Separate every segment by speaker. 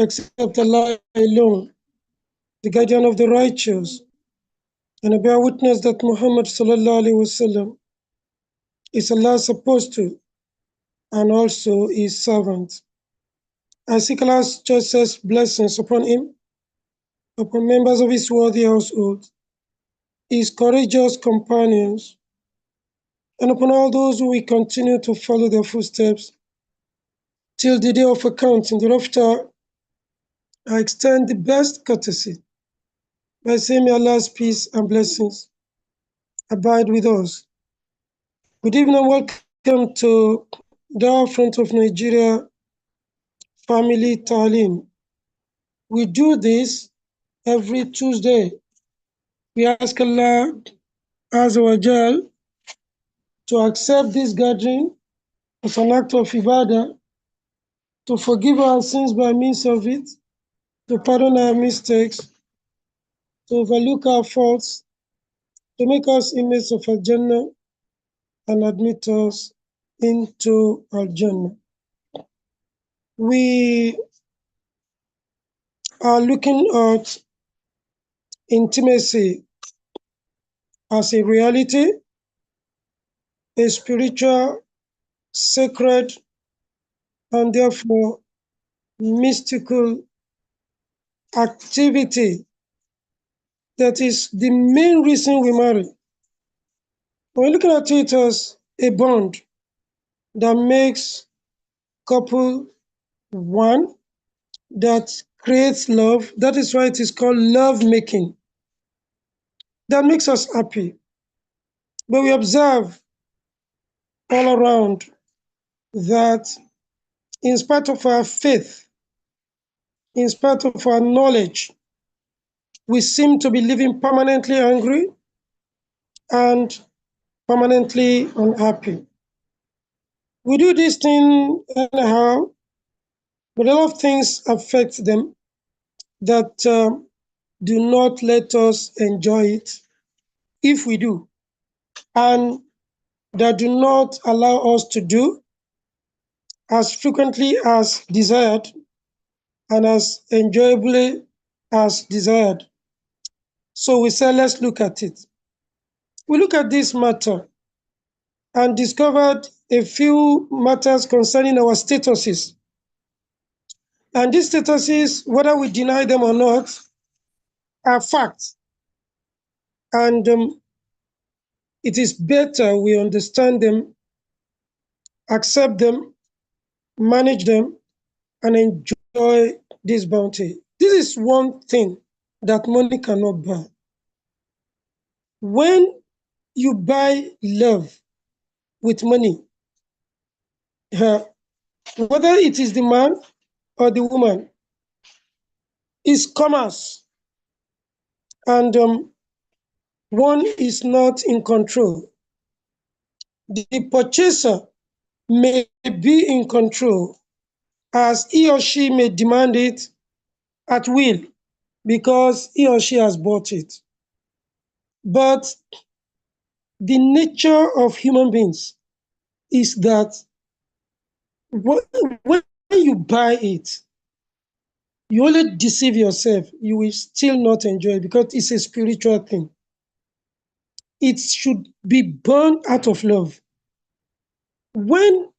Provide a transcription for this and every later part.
Speaker 1: except Allah alone, the guardian of the righteous, and I bear witness that Muhammad sallallahu alaihi wasallam is Allah's apostle and also his servant. I seek Allah's choicest blessings upon him, upon members of his worthy household, his courageous companions, and upon all those who will continue to follow their footsteps till the day of accounting. Thereafter, I extend the best courtesy by saying, may Allah's peace and blessings abide with us. Good evening, welcome to Dawah Front of Nigeria Family Talim. We do this every Tuesday. We ask Allah Azza wa Jal to accept this gathering as an act of ibadah, to forgive our sins by means of it, to pardon our mistakes, to overlook our faults, to make us inmates of Al-Jannah and admit us into Al-Jannah. We are looking at intimacy as a reality, a spiritual, sacred, and therefore mystical activity that is the main reason we marry. We're looking at it as a bond that makes couple one, that creates love. That is why it is called love making. That makes us happy. But we observe all around that in spite of our faith, in spite of our knowledge, we seem to be living permanently angry and permanently unhappy. We do this thing anyhow, but a lot of things affect them that do not let us enjoy it if we do, and that do not allow us to do as frequently as desired and as enjoyably as desired. So we say, let's look at it. We look at this matter and discovered a few matters concerning our statuses. And these statuses, whether we deny them or not, are facts. And it is better we understand them, accept them, manage them, and enjoy this bounty. This is one thing that money cannot buy. When you buy love with money, whether it is the man or the woman, is commerce, and one is not in control. The purchaser may be in control, as he or she may demand it at will because he or she has bought it. But the nature of human beings is that when you buy it, you only deceive yourself. You will still not enjoy it because it's a spiritual thing. It should be born out of love. When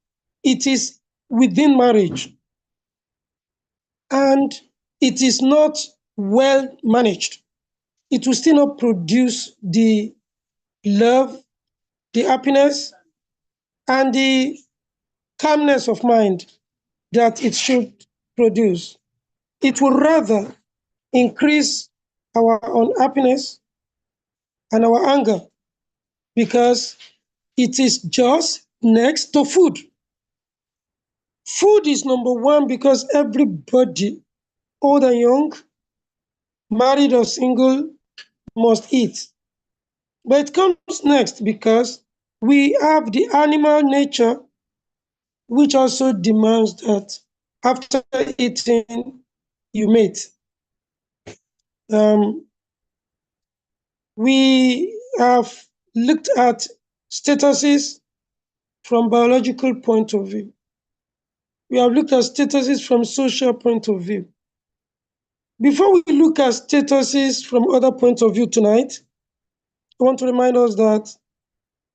Speaker 1: it is within marriage and it is not well managed, it will still not produce the love, the happiness, and the calmness of mind that it should produce. It will rather increase our unhappiness and our anger because it is just next to food. Food is number one because everybody, old and young, married or single, must eat. But it comes next because we have the animal nature, which also demands that after eating, you mate. We have looked at statuses from biological point of view. We have looked at statuses from social point of view. Before we look at statuses from other points of view tonight, I want to remind us that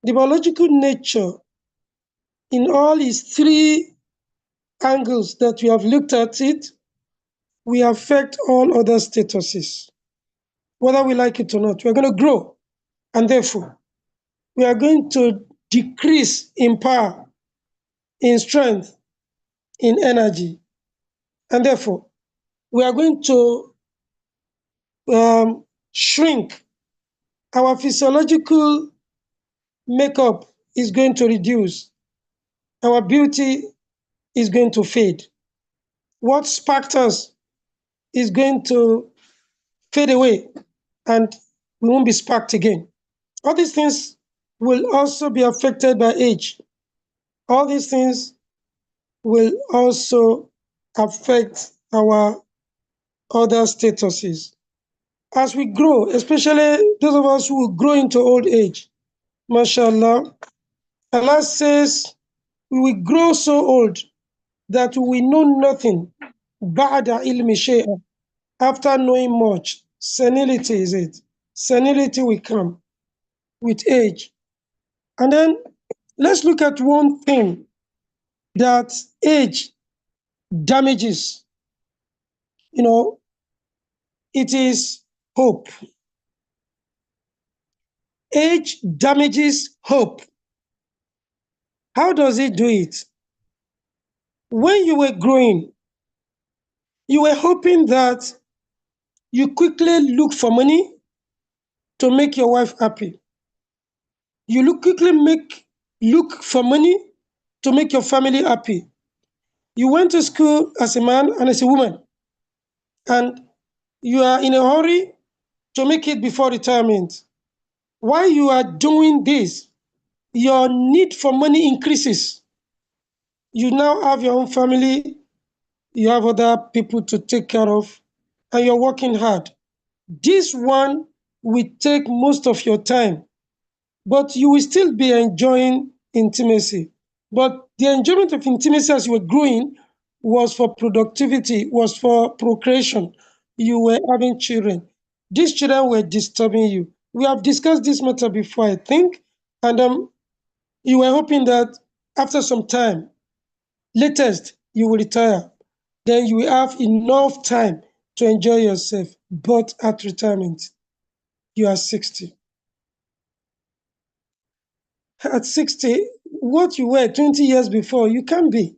Speaker 1: the biological nature in all its three angles that we have looked at it will affect all other statuses. Whether we like it or not, we're going to grow, and therefore we are going to decrease in power, in strength, in energy, and therefore we are going to shrink. Our physiological makeup is going to reduce. Our beauty is going to fade. What sparked us is going to fade away, and we won't be sparked again. All these things will also be affected by age. All these things will also affect our other statuses. As we grow, especially those of us who will grow into old age, mashallah, Allah says we will grow so old that we know nothing. Ba'da ilmi shay'a. After knowing much, senility is it. Senility will come with age. And then let's look at one thing that age damages. You know, it is hope. Age damages hope. How does it do it? When you were growing, you were hoping that you quickly look for money to make your wife happy. You look for money to make your family happy. You went to school as a man and as a woman, and you are in a hurry to make it before retirement. While you are doing this, your need for money increases. You now have your own family, you have other people to take care of, and you're working hard. This one will take most of your time, but you will still be enjoying intimacy. But the enjoyment of intimacy as you were growing was for productivity, was for procreation. You were having children. These children were disturbing you. We have discussed this matter before, I think, and you were hoping that after some time, latest, you will retire. Then you will have enough time to enjoy yourself. But at retirement, you are 60. At 60, what you were 20 years before, you can be.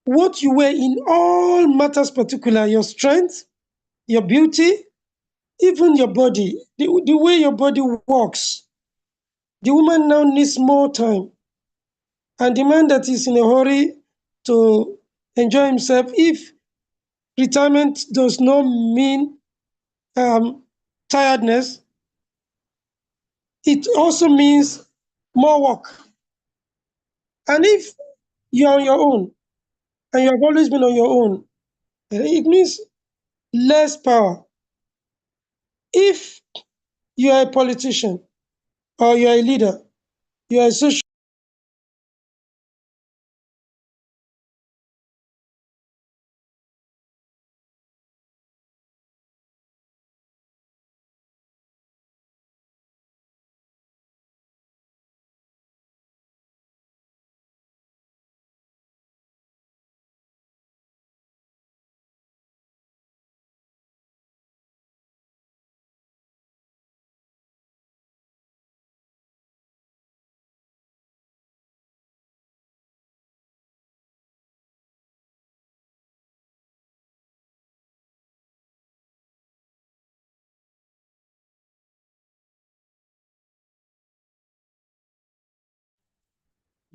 Speaker 1: What you were in all matters particular, your strength, your beauty, even your body, the way your body works. The woman now needs more time. And the man that is in a hurry to enjoy himself, if retirement does not mean um, tiredness, it also means more work. And if you're on your own and you have always been on your own, it means less power. If you are a politician or you are a leader, you are a social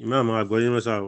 Speaker 2: Imam àgbọ̀yé mọ́sá o.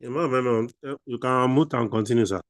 Speaker 2: Imam Memon, you can unmute and continue, sir.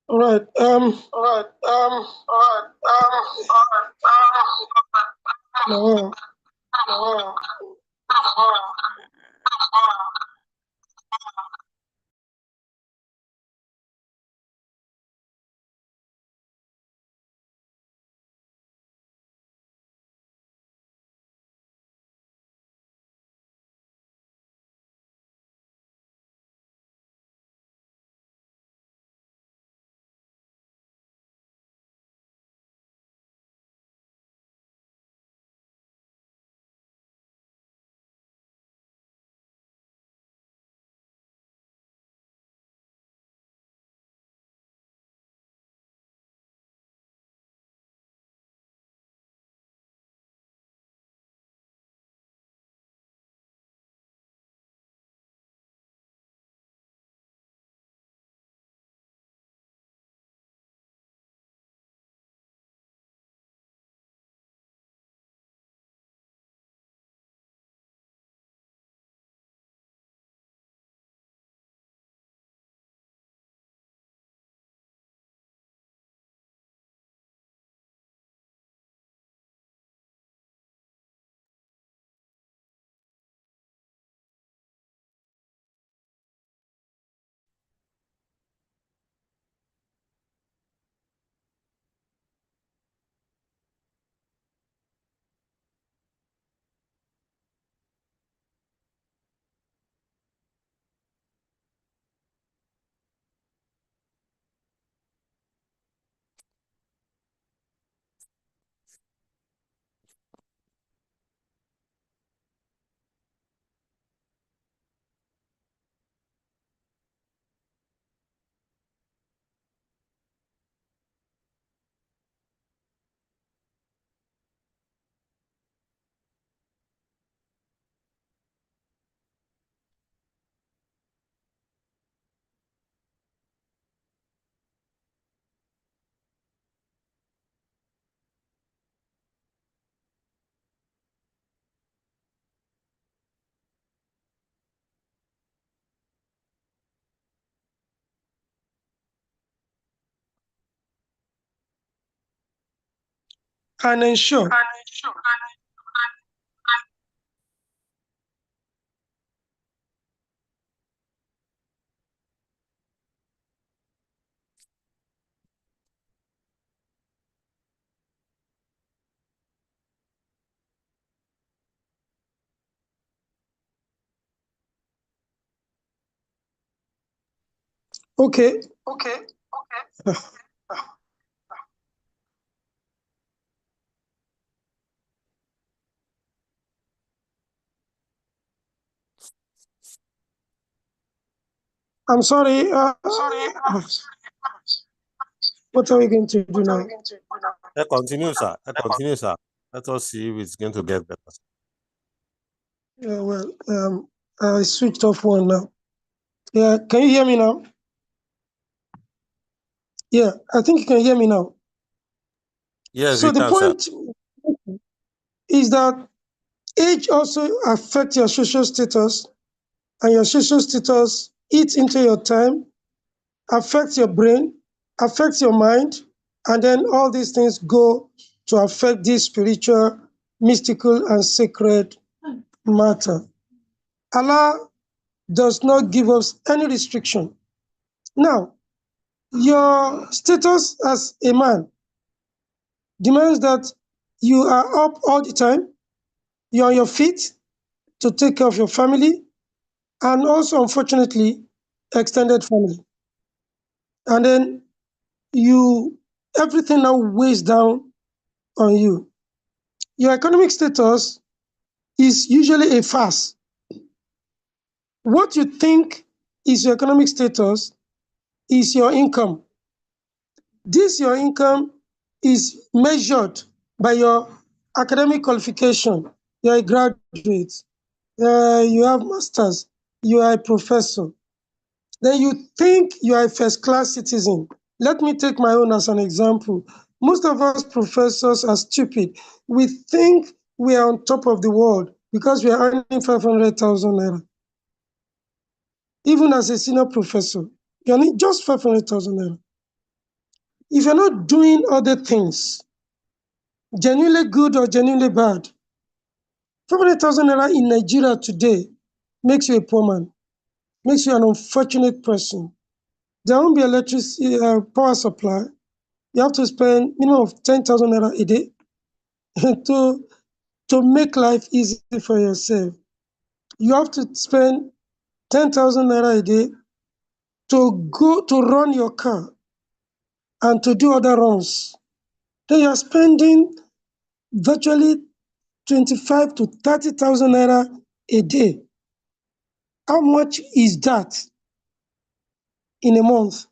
Speaker 1: All right. No. And ensure. Okay. I'm sorry. What are we going to do now?
Speaker 2: Continue, sir. Continue, sir. Let us see if it's going to get better.
Speaker 1: Yeah, well, I switched off one now. Yeah, can you hear me now? Yeah, I think you can hear me now.
Speaker 2: Yes,
Speaker 1: So
Speaker 2: we
Speaker 1: the
Speaker 2: can, sir.
Speaker 1: point is that age also affects your social status, and your social status eats into your time, affects your brain, affects your mind, and then all these things go to affect this spiritual, mystical, and sacred matter. Allah does not give us any restriction. Now, your status as a man demands that You are up all the time. You're on your feet to take care of your family and also, unfortunately, extended family. And then everything now weighs down on you. Your economic status is usually a farce. What you think is your economic status is your income. This your income is measured by your academic qualification. You're a graduate, you have masters, you are a professor. Then you think you are a first-class citizen. Let me take my own as an example. Most of us professors are stupid. We think we are on top of the world because we are earning 500,000 naira. Even as a senior professor, you're earning just 500,000 naira. If you're not doing other things, genuinely good or genuinely bad, 500,000 naira in Nigeria today makes you a poor man, makes you an unfortunate person. There won't be electricity, power supply. You have to spend minimum of 10,000 naira a day to make life easy for yourself. You have to spend 10,000 naira a day to go to run your car and to do other runs. Then you are spending virtually 25 to 30,000 naira a day. How much is that in a month?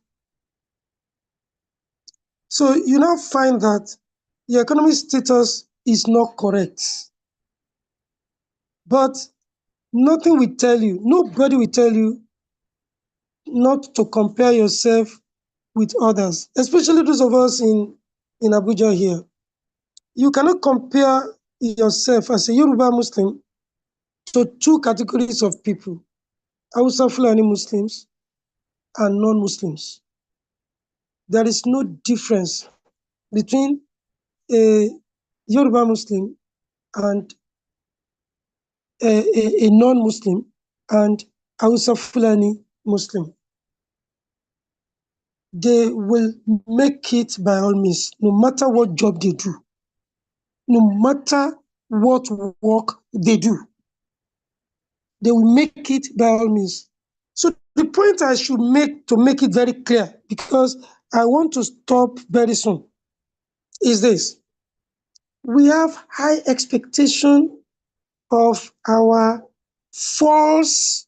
Speaker 1: So you now find that your economic status is not correct. But nothing will tell you, nobody will tell you not to compare yourself with others, especially those of us in Abuja here. You cannot compare yourself as a Yoruba Muslim to two categories of people, Hausa Fulani Muslims and non-Muslims. There is no difference between a Yoruba Muslim and a non-Muslim and Hausa Fulani Muslim. They will make it by all means, no matter what job they do, no matter what work they do. They will make it by all means. So the point I should make to make it very clear, because I want to stop very soon, is this. We have high expectation of our false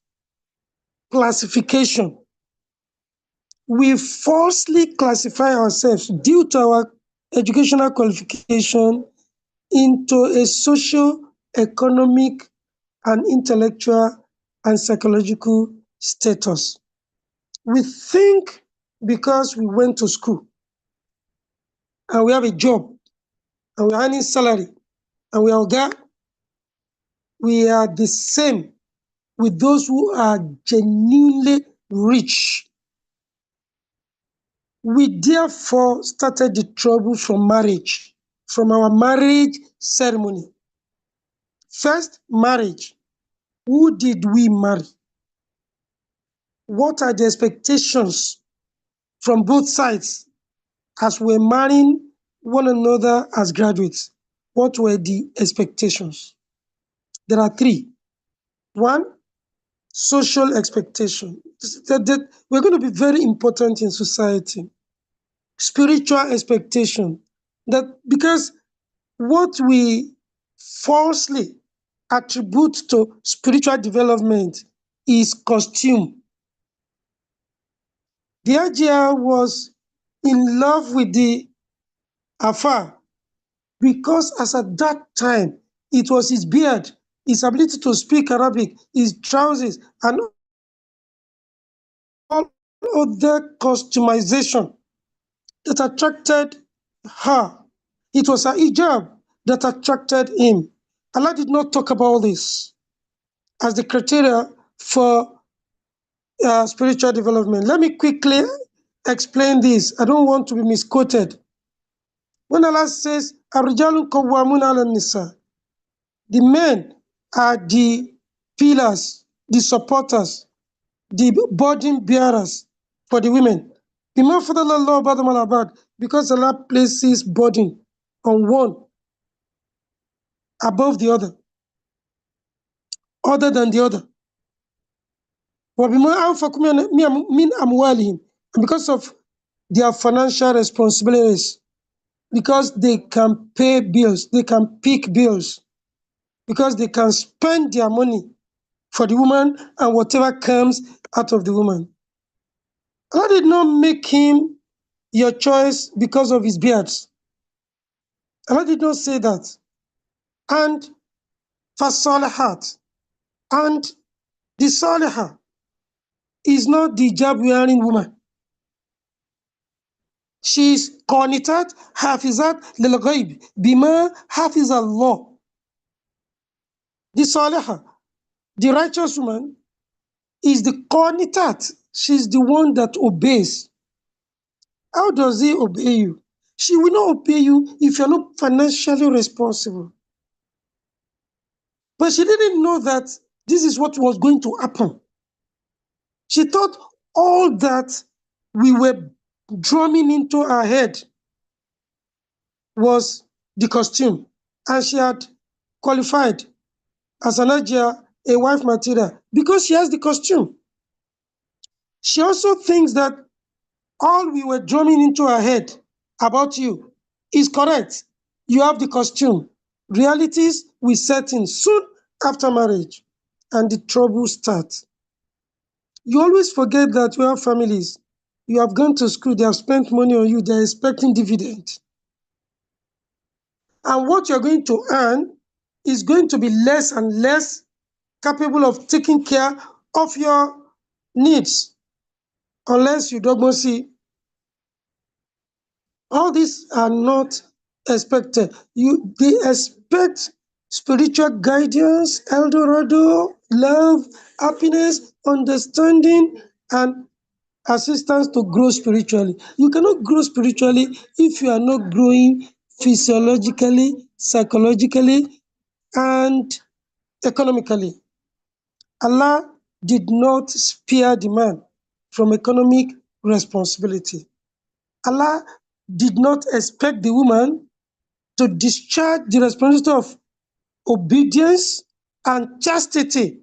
Speaker 1: classification. We falsely classify ourselves due to our educational qualification into a socio-economic and intellectual and psychological status. We think because we went to school and we have a job and we're earning salary and we are oga, we are the same with those who are genuinely rich. We therefore started the trouble from marriage, from our marriage ceremony. First, marriage. Who did we marry? What are the expectations from both sides as we're marrying one another as graduates? What were the expectations? There are three. One, social expectation. That we're going to be very important in society. Spiritual expectation. That because what we falsely attribute to spiritual development is costume. The Hajia was in love with the Afar because as at that time, it was his beard, his ability to speak Arabic, his trousers, and all other customization that attracted her. It was her hijab that attracted him. Allah did not talk about this as the criteria for spiritual development. Let me quickly explain this. I don't want to be misquoted. When Allah says, "Ar-rijalu qawwamuna 'ala nisa," the men are the pillars, the supporters, the burden bearers for the women. Bima fadala Allah ba'dahum 'ala ba'd, because Allah places burden on one above the other than the other. وَبِمَا أَنْفَقُوا مِنْ أَمْوَالِهِمْ, and because of their financial responsibilities, because they can pay bills, they can pick bills, because they can spend their money for the woman and whatever comes out of the woman. Allah did not make him your choice because of his beards. Allah did not say that. And فَالصَّالِحَاتِ, and the salihah is not the hijab wearing woman. She is qanitat hafizat lil ghaib bima hafiz Allah. The salihah, the righteous woman, is the qanitat. She's the one that obeys. How does he obey you? She will not obey you if you're not financially responsible. But she didn't know that this is what was going to happen. She thought all that we were drumming into her head was the costume, and she had qualified as an ajia, a wife material, because she has the costume. She also thinks that all we were drumming into her head about you is correct. You have the costume. Realities will set in soon after marriage, and the trouble starts. You always forget that you have families. You have gone to school, they have spent money on you, they are expecting dividend. And what you're going to earn is going to be less and less capable of taking care of your needs, unless you don't see. All these are not expected. They expect spiritual guidance, Eldorado, love, happiness, understanding, and assistance to grow spiritually. You cannot grow spiritually if you are not growing physiologically, psychologically, and economically. Allah did not spare the man from economic responsibility. Allah did not expect the woman to discharge the responsibility of obedience and chastity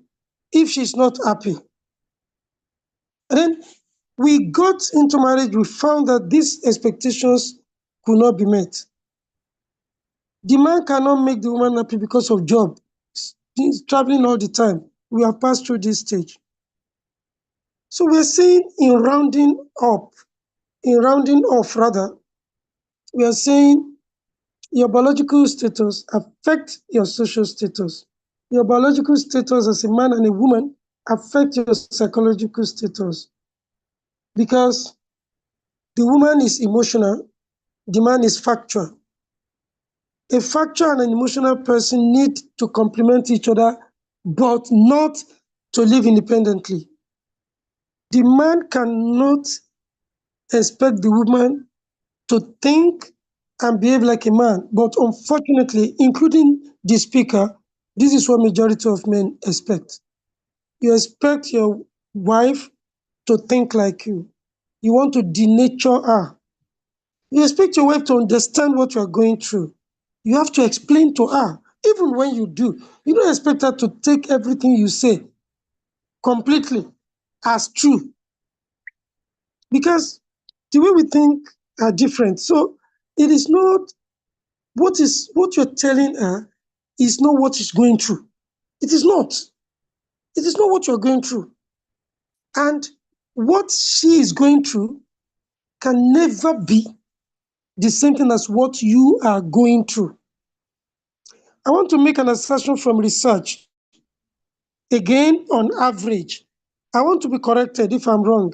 Speaker 1: if she's not happy. And then we got into marriage, we found that these expectations could not be met. The man cannot make the woman happy because of job. He's traveling all the time. We have passed through this stage. So we're saying in rounding off rather, we are saying your biological status affects your social status. Your biological status as a man and a woman affect your psychological status, because the woman is emotional, the man is factual. A factual and an emotional person need to complement each other, but not to live independently. The man cannot expect the woman to think and behave like a man, but unfortunately, including the speaker, this is what majority of men expect. You expect your wife to think like you. You want to denature her. You expect your wife to understand what you are going through. You have to explain to her. Even when you do, you don't expect her to take everything you say completely as true, because the way we think are different. So it is not what you're telling her is not what she's going through. It is not. It is not what you're going through. And what she is going through can never be the same thing as what you are going through. I want to make an assertion from research. Again, on average, I want to be corrected if I'm wrong.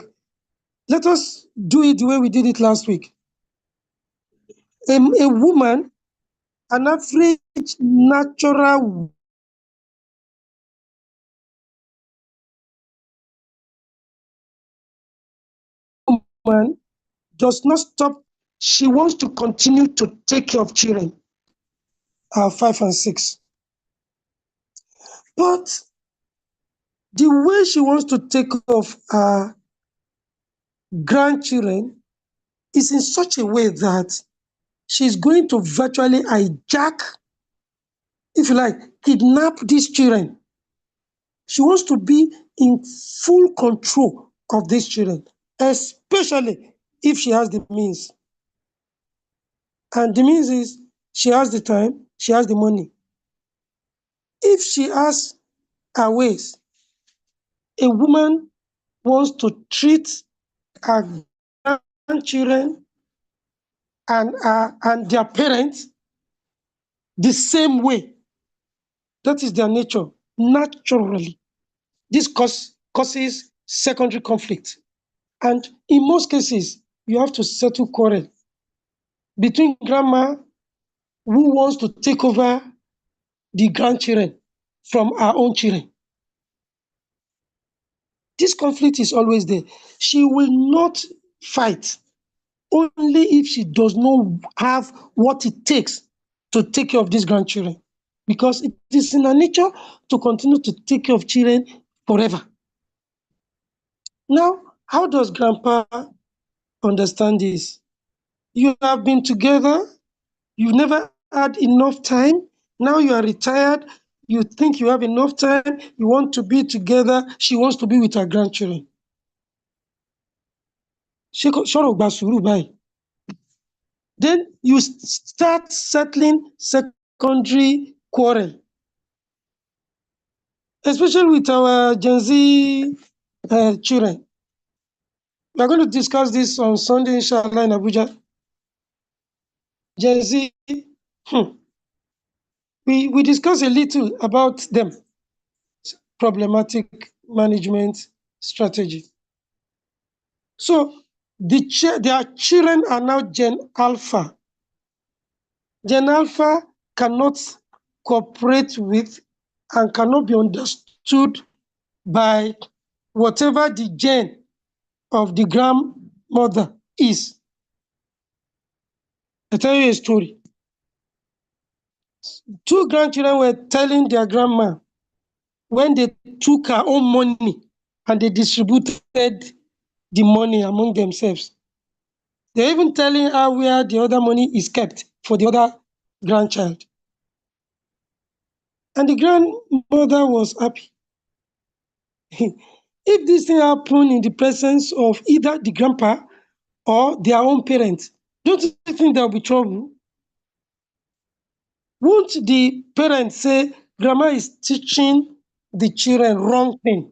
Speaker 1: Let us do it the way we did it last week. A woman, an average natural woman does not stop. She wants to continue to take care of children, 5 and 6. But the way she wants to take care of her grandchildren is in such a way that she's going to virtually hijack if you like, kidnap these children. She wants to be in full control of these children, especially if she has the means. And the means is she has the time, she has the money. If she has her ways, a woman wants to treat her grandchildren and their parents the same way. That is their nature, naturally. This causes secondary conflict. And in most cases, you have to settle quarrel between grandma who wants to take over the grandchildren from her own children. This conflict is always there. She will not fight only if she does not have what it takes to take care of these grandchildren, because it is in her nature to continue to take care of children forever. Now, how does grandpa understand this? You have been together, you've never had enough time, now you are retired, you think you have enough time, you want to be together, she wants to be with her grandchildren. Ṣọ́rọ̀ gba sùúrù báyìí. Then you start settling secondary quarrel, especially with our Gen Z children. We are going to discuss this on Sunday, inshallah, in Abuja. Gen Z, we discuss a little about them, problematic management strategy. So their children are now Gen Alpha. Gen Alpha cannot cooperate with and cannot be understood by whatever the gen of the grandmother is. I tell you a story. Two grandchildren were telling their grandma when they took her own money and they distributed the money among themselves. They're even telling her where the other money is kept for the other grandchild. And the grandmother was happy. If this thing happened in the presence of either the grandpa or their own parents, don't you think there will be trouble? Won't the parents say, grandma is teaching the children wrong thing?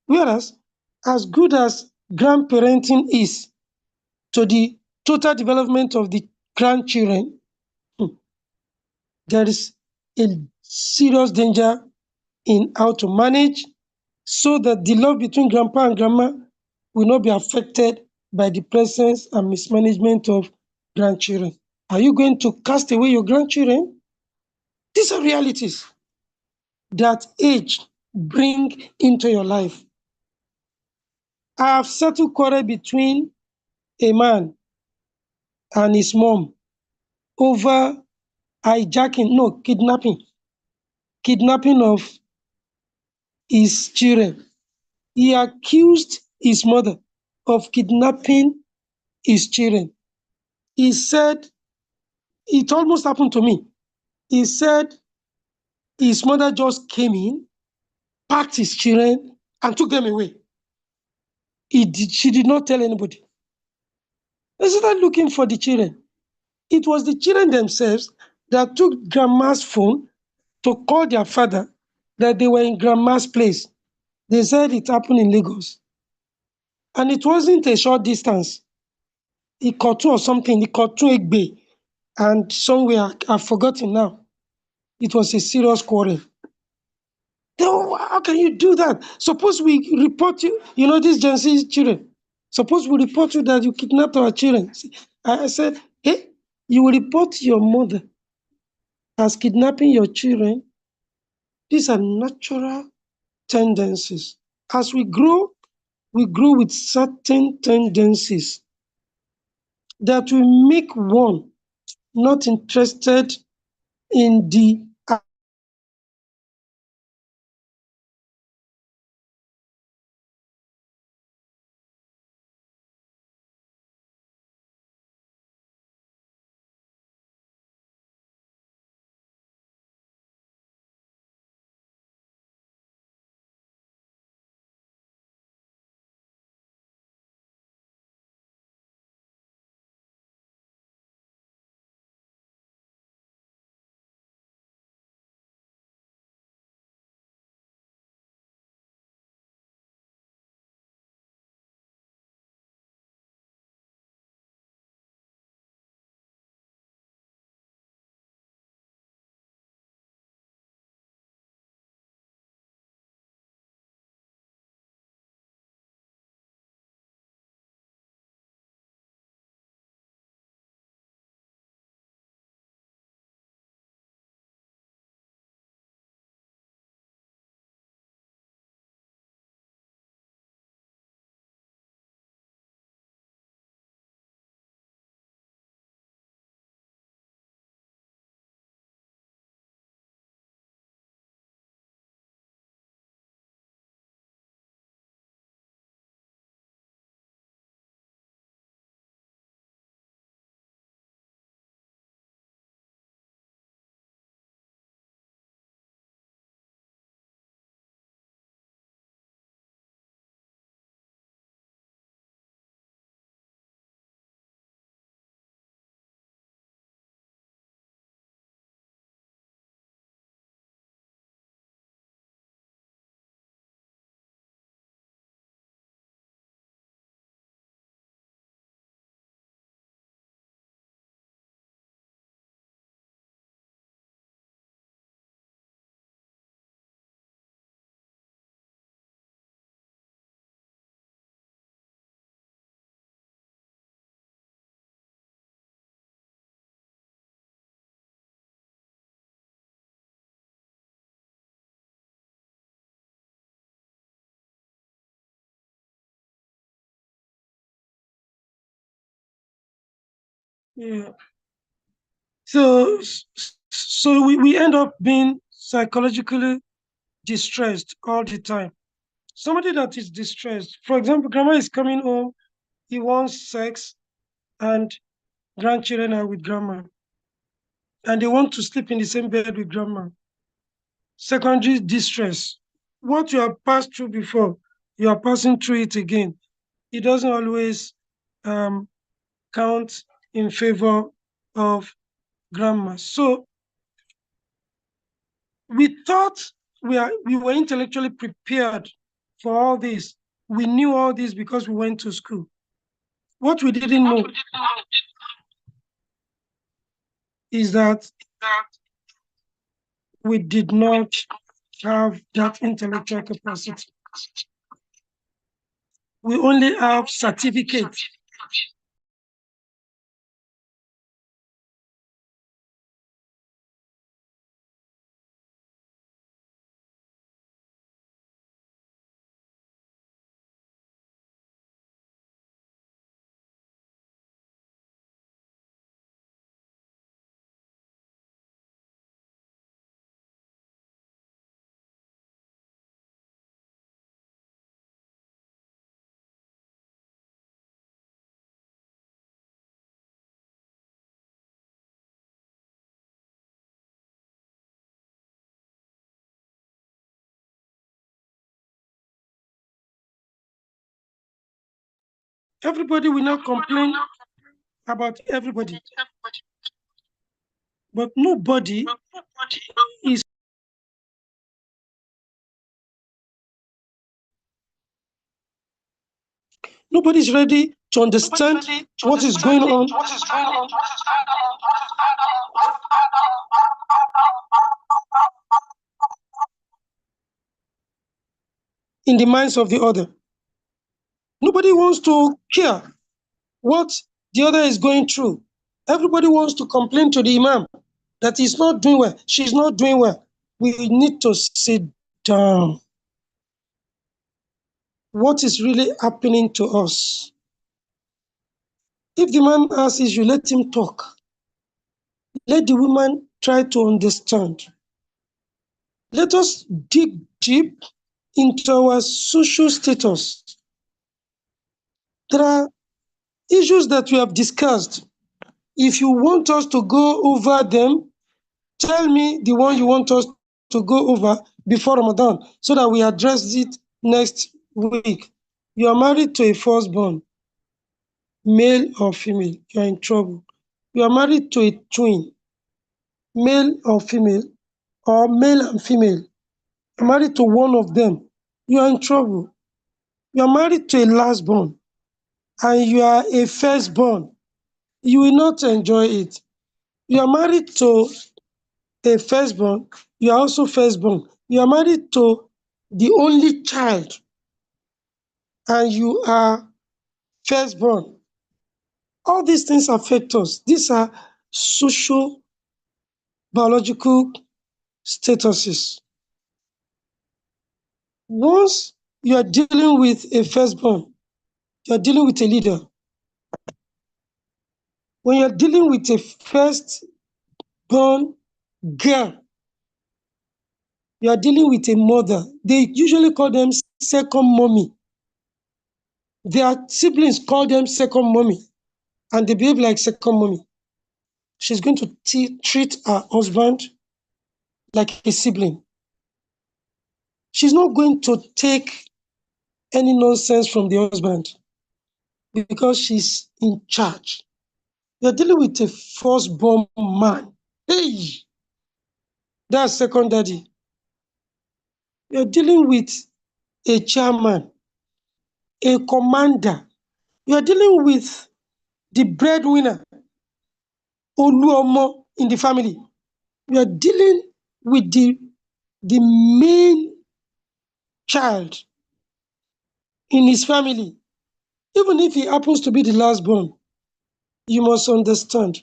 Speaker 1: Whereas, as good as grandparenting is to the total development of the grandchildren, there is a serious danger in how to manage so that the love between grandpa and grandma will not be affected by the presence and mismanagement of grandchildren. Are you going to cast away your grandchildren? These are realities that age bring into your life. I have settled quarrel between a man and his mom over kidnapping of his children. He accused his mother of kidnapping his children. He said, it almost happened to me. He said his mother just came in, packed his children, and took them away. She did not tell anybody. They started looking for the children. It was the children themselves that took grandma's phone to call their father that they were in grandma's place. They said it happened in Lagos. And it wasn't a short distance. Ikotu or something, Ikotu Egbe, and somewhere I've forgotten now. It was a serious quarrel. How can you do that? Suppose we report you, these Gen Z children. Suppose we report you that you kidnapped our children. I said, hey, you will report your mother as kidnapping your children. These are natural tendencies. As we grow with certain tendencies that will make one not interested in the Yeah. So we end up being psychologically distressed all the time. Somebody that is distressed, for example, grandma is coming home, he wants sex, and grandchildren are with grandma, and they want to sleep in the same bed with grandma. Secondary distress. What you have passed through before, you are passing through it again. It doesn't always um, count in favor of grandma. So we thought we were intellectually prepared for all this. We knew all this because we went to school. What we didn't know is that we did not have that intellectual capacity. We only have certificates. Everybody will not complain about everybody, but nobody is ready to understand what is going on in the minds of the other. Nobody wants to care what the other is going through. Everybody wants to complain to the imam that he's not doing well, she's not doing well. We need to sit down. What is really happening to us? If the man has issue, let him talk. Let the woman try to understand. Let us dig deep into our social status. There are issues that we have discussed. If you want us to go over them, tell me the one you want us to go over before Ramadan so that we address it next week. You are married to a firstborn, male or female, you are in trouble. You are married to a twin, male or female, or male and female. You are married to one of them, you are in trouble. You are married to a lastborn and you are a firstborn, you will not enjoy it. You are married to a firstborn, you are also firstborn. You are married to the only child and you are firstborn. All these things affect us. These are social biological statuses. Once you are dealing with a firstborn, you are dealing with a leader. When you are dealing with a firstborn girl, you are dealing with a mother. They usually call them second mommy. Their siblings call them second mommy, and they behave like second mommy. She's going to treat her husband like a sibling. She's not going to take any nonsense from the husband because she's in charge. You're dealing with a firstborn man. Hey, that's second daddy. You're dealing with a chairman, a commander. You're dealing with the breadwinner, Oluomo in the family. You're dealing with the main child in his family. Even if he happens to be the last born, you must understand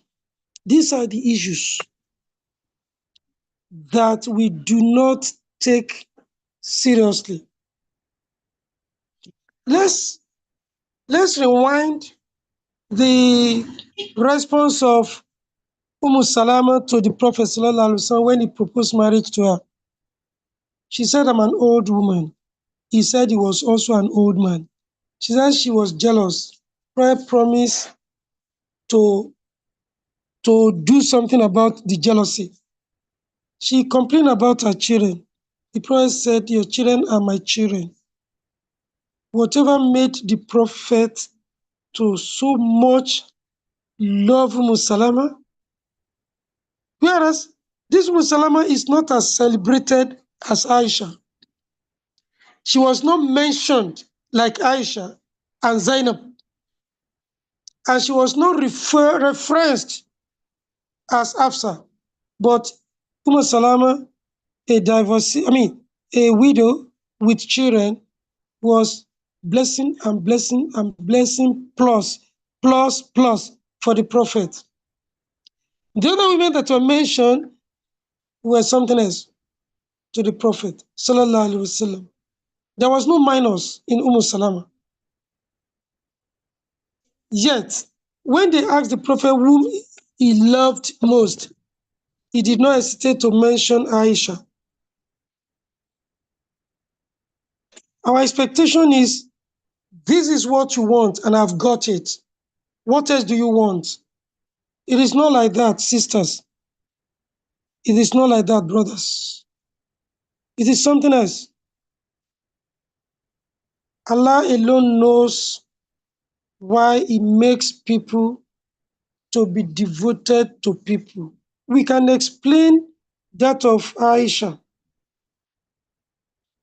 Speaker 1: these are the issues that we do not take seriously. Let's rewind the response of Salama to the Prophet ﷺ when he proposed marriage to her. She said, I'm an old woman. He said he was also an old man. She said she was jealous. Prophet promised to do something about the jealousy. She complained about her children. The Prophet said, your children are my children. Whatever made the Prophet to so much love Salama, whereas this Salama is not as celebrated as Aisha. She was not mentioned like Aisha and Zainab, and she was not referenced as Hafsa. But Salama, a widow with children, was blessing and blessing and blessing plus for the Prophet. The other women that were mentioned were something else to the Prophet, sallallahu alaihi wasallam. There was no minus in Salama. Yet, when they asked the Prophet whom he loved most, he did not hesitate to mention Aisha. Our expectation is, this is what you want and I've got it. What else do you want? It is not like that, sisters. It is not like that, brothers. It is something else. Allah alone knows why He makes people to be devoted to people. We can explain that of Aisha.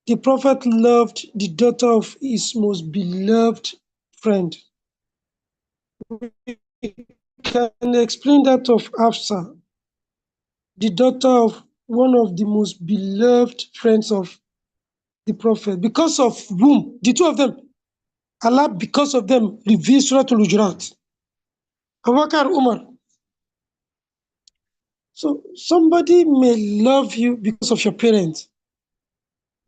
Speaker 1: The Prophet loved the daughter of his most beloved friend. We can explain that of Hafsa, the daughter of one of the most beloved friends of the Prophet, because of whom, the two of them, Allah, because of them, revealed Surah Al-Hujurat. Abu Bakr, Umar. So somebody may love you because of your parents.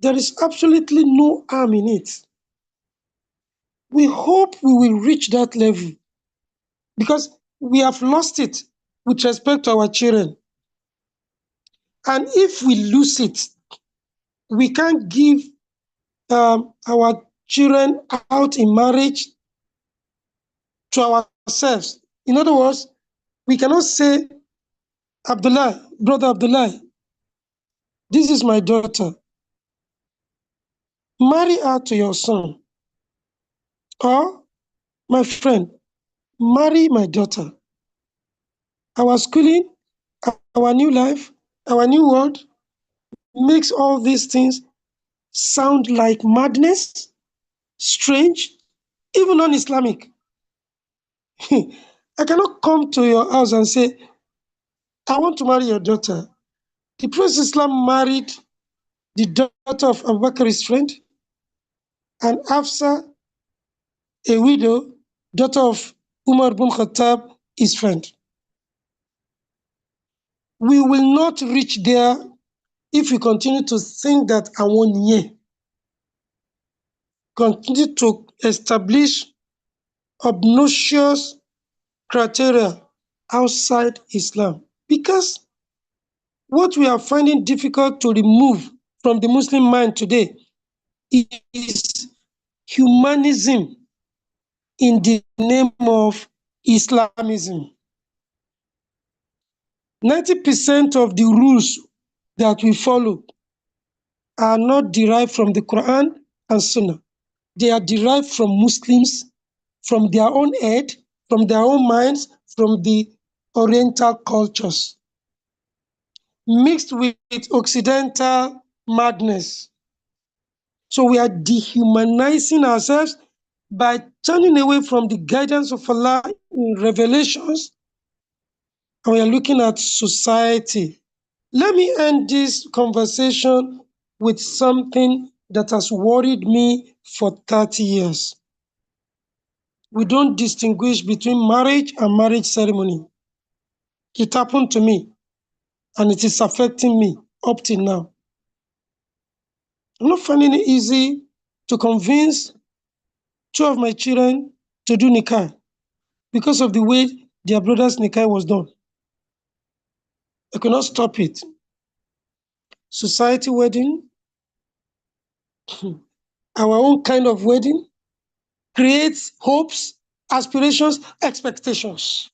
Speaker 1: There is absolutely no harm in it. We hope we will reach that level because we have lost it with respect to our children. And if we lose it, we can't give our children out in marriage to ourselves. In other words, we cannot say, Abdullah, brother Abdullah, this is my daughter. Marry her to your son. Or, my friend, marry my daughter. Our schooling, our new life, our new world makes all these things sound like madness, strange, even un-Islamic. I cannot come to your house and say, I want to marry your daughter. The Prophet Islam married the daughter of Abu Bakr's friend, and Hafsa, a widow, daughter of Umar bin Khattab, his friend. We will not reach there if we continue to think that àwọn yẹn continue to establish obnoxious criteria outside Islam. Because what we are finding difficult to remove from the Muslim mind today is humanism in the name of Islamism. 90% of the rules that we follow are not derived from the Quran and Sunnah. They are derived from Muslims, from their own head, from their own minds, from the Oriental cultures, mixed with Occidental madness. So we are dehumanizing ourselves by turning away from the guidance of Allah in revelations, and we are looking at society. Let me end this conversation with something that has worried me for 30 years. We don't distinguish between marriage and marriage ceremony. It happened to me, and it is affecting me up till now. I'm not finding it easy to convince two of my children to do nikah. because of the way their brother's nikah was done. I cannot stop it. Society wedding, our own kind of wedding, creates hopes, aspirations, expectations.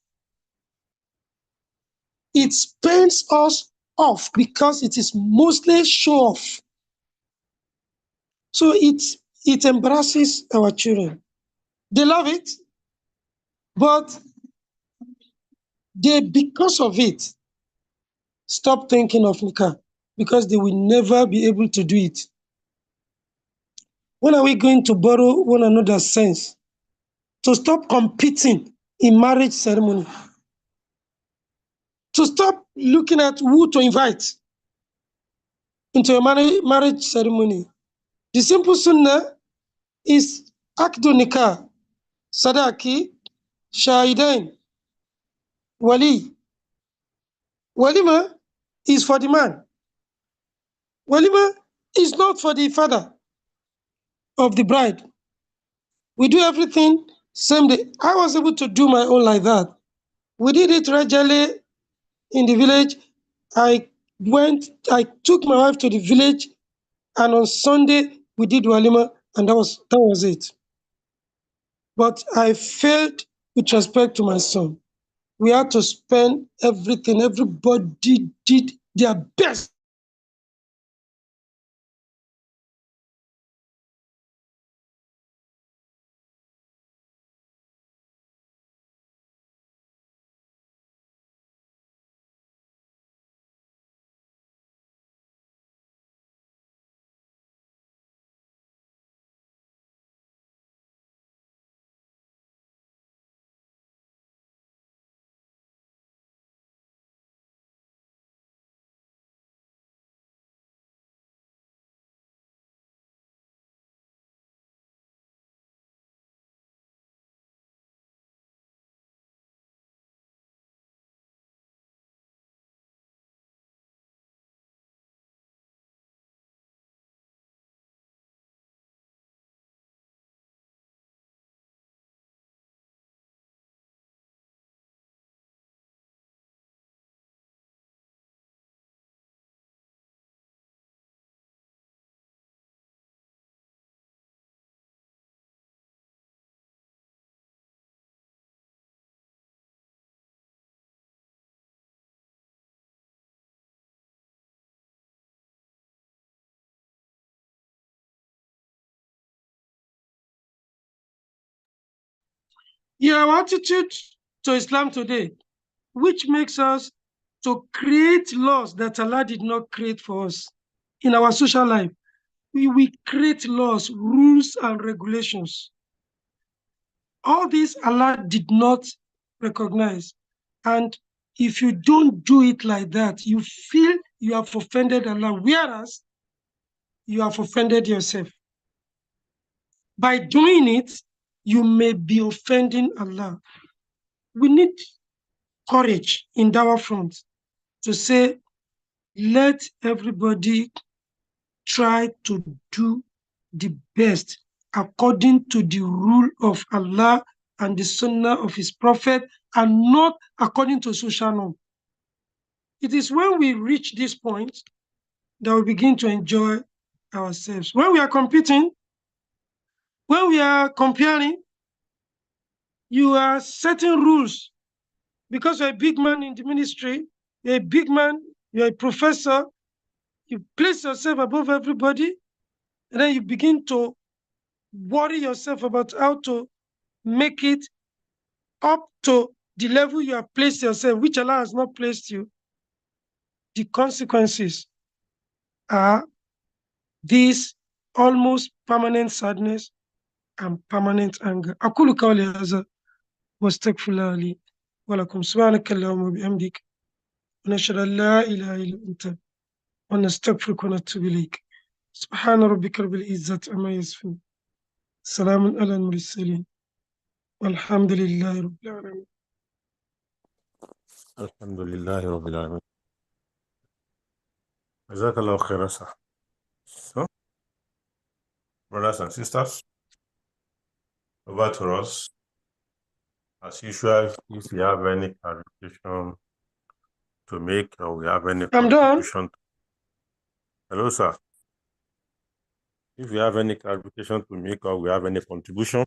Speaker 1: It spends us off because it is mostly show off. So it embarrasses our children. They love it, but they, because of it, stop thinking of nikah because they will never be able to do it. When are we going to borrow one another's sense to stop competing in marriage ceremony? To stop looking at who to invite into a marriage ceremony. The simple sunnah is akdu nikah, sadaki, shahidain, wali. Walima is for the man. Walima is not for the father of the bride. We do everything same day. I was able to do my own like that. We did it regularly in the village. I took my wife to the village, and on Sunday we did walima, and that was it. But I failed with respect to my son. We had to spend everything. Everybody did their best. Yeah, our attitude to Islam today, which makes us to create laws that Allah did not create for us in our social life. We create laws, rules, and regulations. All this Allah did not recognize. And if you don't do it like that, you feel you have offended Allah, whereas you have offended yourself. By doing it, you may be offending Allah. We need courage in our front to say, let everybody try to do the best according to the rule of Allah and the sunnah of his prophet, and not according to social norm. It is when we reach this point that we begin to enjoy ourselves. When we are competing, when we are comparing, you are setting rules because you're a big man in the ministry, you're a big man, you're a professor, you place yourself above everybody, and then you begin to worry yourself about how to make it up to the level you have placed yourself, which Allah has not placed you. The consequences are this almost permanent sadness and permanent anger. أقول قولي هذا واستغفر الله لي ولكم سبحانك اللهم وبحمدك ونشهد أن لا إله إلا أنت ونستغفرك ونتوب إليك سبحان ربك رب العزة عما يصفون سلام على المرسلين والحمد لله رب العالمين.
Speaker 2: الحمد لله رب العالمين. جزاك الله خير, sir. So, brothers and sisters, over to us. As usual, if you have any clarification to make or we have any
Speaker 1: I'm done.
Speaker 2: contribution. Hello, sir. If you have any clarification to make or we have any contribution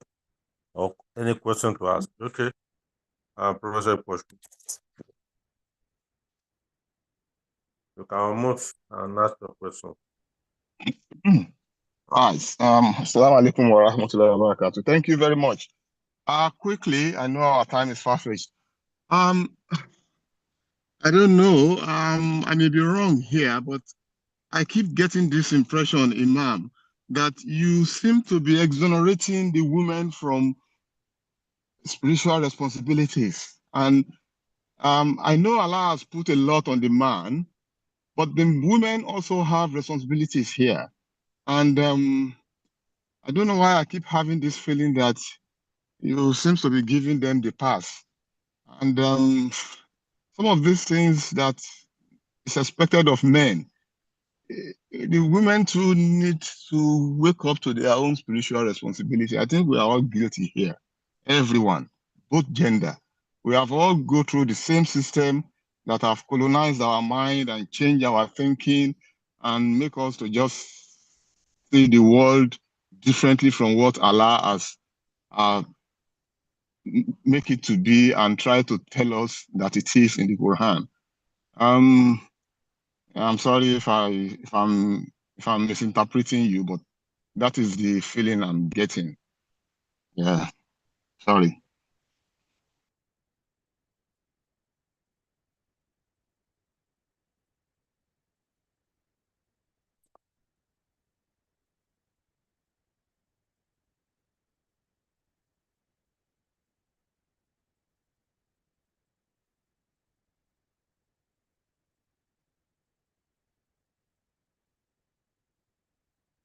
Speaker 2: or any question to ask, okay. Professor Posh, you can unmute and ask your question.
Speaker 3: Right. Assalamu alaikum wa rahmatullahi wa barakatuh. Thank you very much. Quickly, I know our time is far-fetched. I don't know. I may be wrong here, but I keep getting this impression, Imam, that you seem to be exonerating the women from spiritual responsibilities. And I know Allah has put a lot on the man, but the women also have responsibilities here. And I don't know why I keep having this feeling that you seem to be giving them the pass. And some of these things that is expected of men, the women too need to wake up to their own spiritual responsibility. I think we are all guilty here. Everyone, both gender. We have all go through the same system that have colonized our mind and changed our thinking and make us to just see the world differently from what Allah has make it to be and try to tell us that it is in the Quran. I'm sorry if I'm misinterpreting you, but that is the feeling I'm getting. Yeah, sorry.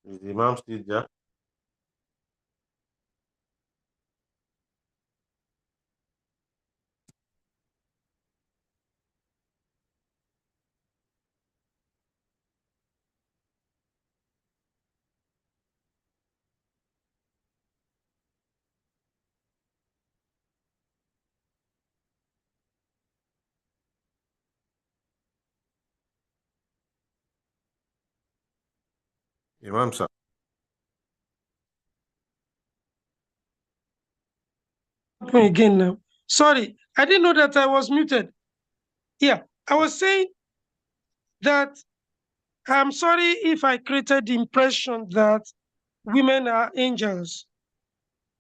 Speaker 2: Is the Imam still there? Imam, sir.
Speaker 1: Again now. Sorry, I didn't know that I was muted. Yeah, I was saying that I'm sorry if I created the impression that women are angels.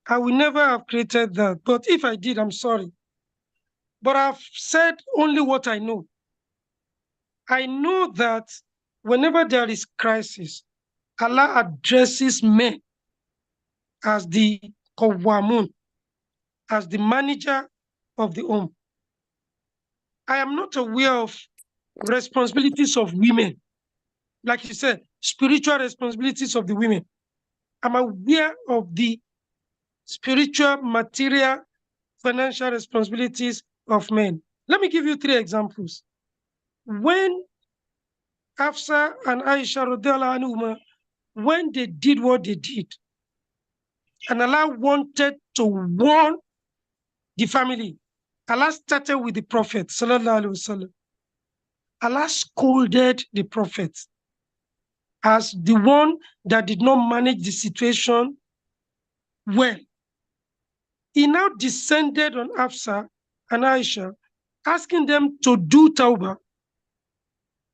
Speaker 1: I will never have created that. But if I did, I'm sorry. But I've said only what I know. I know that whenever there is crisis, Allah addresses men as the Qawwamun, as the manager of the home. I am not aware of responsibilities of women. Like you said, spiritual responsibilities of the women. I'm aware of the spiritual, material, financial responsibilities of men. Let me give you 3 examples. When Hafsa and Aisha radiallahu anhuma, when they did what they did, and Allah wanted to warn the family, Allah started with the Prophet sallallahu alaihi wasallam. Allah scolded the Prophet as the one that did not manage the situation well. He now descended on Hafsa and Aisha, asking them to do tawbah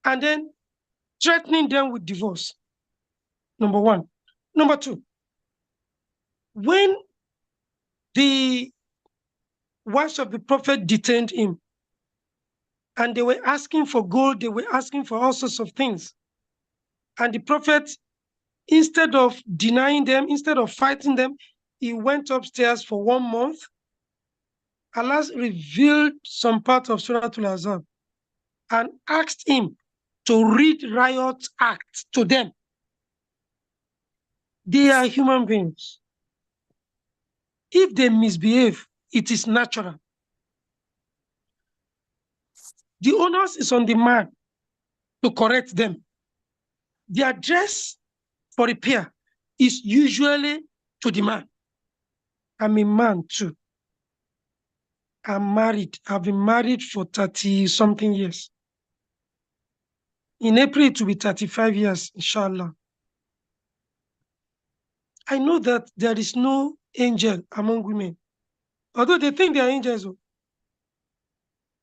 Speaker 1: and then threatening them with divorce. Number 1. Number 2, when the wives of the Prophet detained him and they were asking for gold, they were asking for all sorts of things. And the Prophet, instead of denying them, instead of fighting them, he went upstairs for 1 month. Allah revealed some part of Surah Al-Azab and asked him to read riot acts to them. They are human beings. If they misbehave, it is natural. The onus is on the man to correct them. The address for repair is usually to the man. I'm a man too. I'm married. I've been married for 30-something years. In April, it will be 35 years, inshallah. I know that there is no angel among women, although they think they are angels.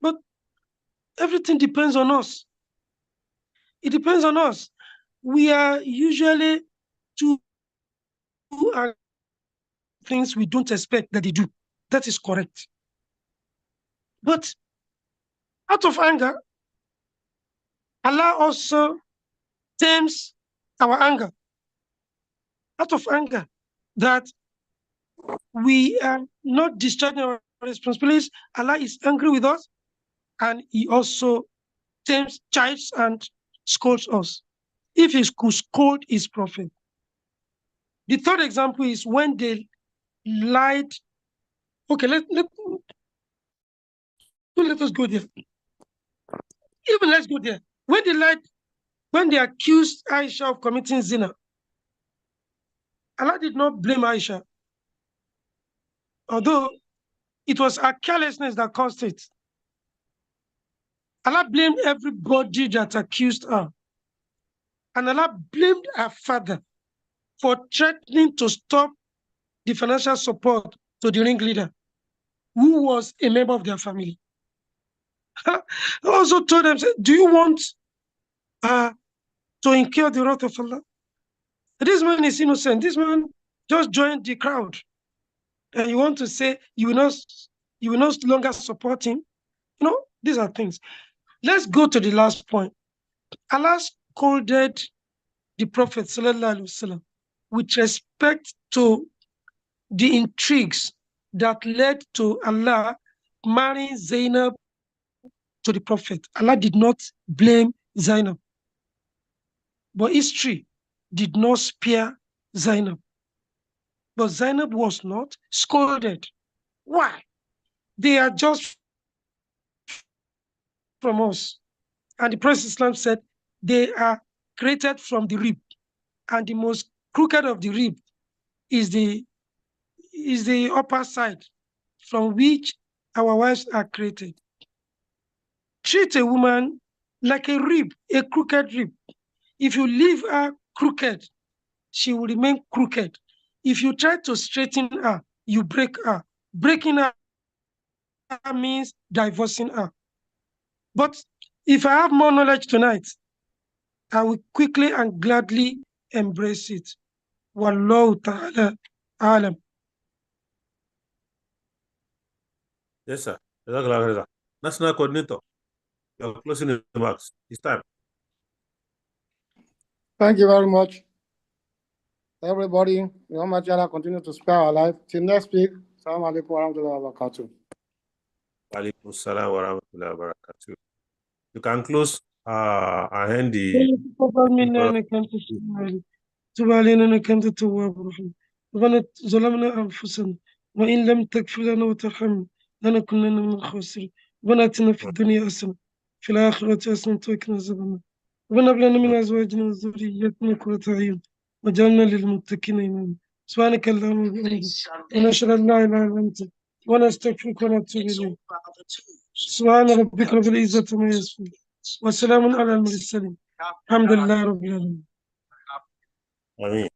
Speaker 1: But everything depends on us. It depends on us. We are usually too things we don't expect that they do. That is correct. But out of anger, Allah also tames our anger. Out of anger, that we are not discharging our responsibilities, Allah is angry with us, and He also tames, chides, and scolds us. If He could scold His prophet. The third example is when they lied. Okay, let us go there. Even let's go there. When they lied, when they accused Aisha of committing zina, Allah did not blame Aisha, although it was her carelessness that caused it. Allah blamed everybody that accused her. And Allah blamed her father for threatening to stop the financial support to the ringleader, who was a member of their family. I also told them, do you want to incur the wrath of Allah? This man is innocent. This man just joined the crowd. And you want to say you will not longer support him? You know, these are things. Let's go to the last point. Allah scolded the Prophet ﷺ with respect to the intrigues that led to Allah marrying Zainab to the Prophet. Allah did not blame Zainab, but history did not spare Zainab. But Zainab was not scolded. Why? They are just from us. And the Prophet Islam said they are created from the rib. And the most crooked of the rib is the upper side from which our wives are created. Treat a woman like a rib, a crooked rib. If you leave her crooked, she will remain crooked. If you try to straighten her, you break her. Breaking her means divorcing her. But if I have more knowledge tonight, I will quickly and gladly embrace it. Wallahu ta'ala alam.
Speaker 2: Yes, sir. National Coordinator, your closing remarks. It's time.
Speaker 4: Thank you very much. Everybody, may Allah continue to spare our life. Till next week, Assalamu alaikum wa rahmatullahi wa barakatuh.
Speaker 2: Wa alaikum salam wa rahmatullahi wa barakatuh. You can close and end the.
Speaker 1: تب علينا انك انت التواب الرحيم. ربنا ظلمنا انفسنا وان لم تغفر لنا وترحمنا لنكونن من الخاسرين. ربنا اتنا في الدنيا حسنه في الاخره حسنه وقنا عذاب النار. ربنا هب لنا من ازواجنا وذرياتنا قرة اعين وجعلنا للمتقين اماما. سبحانك اللهم وبحمدك ونشهد ان لا اله الا انت ونستغفرك ونتوب اليك. سبحان ربك رب العزه عما يصفون وسلام على المرسلين الحمد لله رب العالمين.
Speaker 2: Ameen.